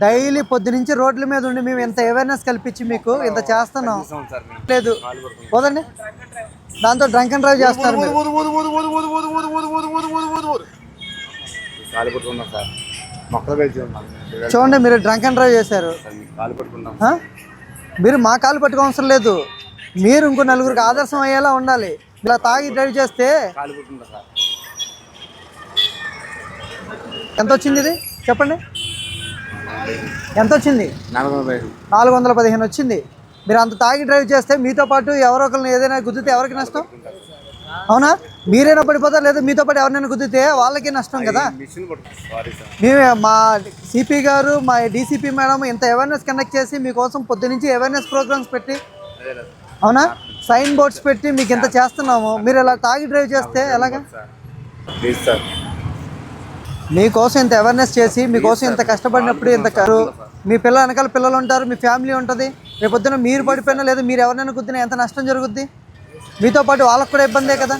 Daily పొద్దు నుంచి రోడ్ల మీద ఉండి మేము ఇంత అవేర్నెస్ కల్పించి మీకు ఇంత చేస్తున్నాం లేదు పోదండి. దాంతో డ్రంక్ అండ్ డ్రైవ్ చేస్తారు మీరు. చూడండి మీరు డ్రంక్ అండ్ డ్రైవ్ చేశారు. మీరు మా కాలు పట్టుకోవడం అవసరం లేదు, మీరు ఇంకో నలుగురికి ఆదర్శం అయ్యేలా ఉండాలి. ఇలా తాగి డ్రైవ్ చేస్తే ఎంత వచ్చింది ఇది చెప్పండి, ఎంత వచ్చింది? 415 వచ్చింది. మీరు అంత తాగి డ్రైవ్ చేస్తే మీతో పాటు ఎవరో ఒకరిని ఏదైనా గుద్దితే ఎవరికి నష్టం? అవునా? మీరైనా పడిపోతారు, లేదా మీతో పాటు ఎవరినైనా గుద్దితే వాళ్ళకి నష్టం కదా. మేమే మా సిపి గారు, మా డీసీపీ మేడం ఇంత అవేర్నెస్ కండక్ట్ చేసి మీకోసం పొద్దు నుంచి అవేర్నెస్ ప్రోగ్రామ్స్ పెట్టి, అవునా, సైన్ బోర్డ్స్ పెట్టి మీకు ఇంత చేస్తున్నాము. మీరు ఇలా తాగి డ్రైవ్ చేస్తే ఎలాగా? మీకోసం ఇంత అవేర్నెస్ చేసి మీకోసం ఇంత కష్టపడినప్పుడు ఇంత మీ పిల్లల వెనకాల పిల్లలు ఉంటారు, మీ ఫ్యామిలీ ఉంటుంది. రేపొద్దున మీరు పడిపోయినా లేదా మీరు ఎవరినైనా గుద్దినా ఎంత నష్టం జరుగుద్ది? మీతో పాటు వాళ్ళకు కూడా ఇబ్బందే కదా.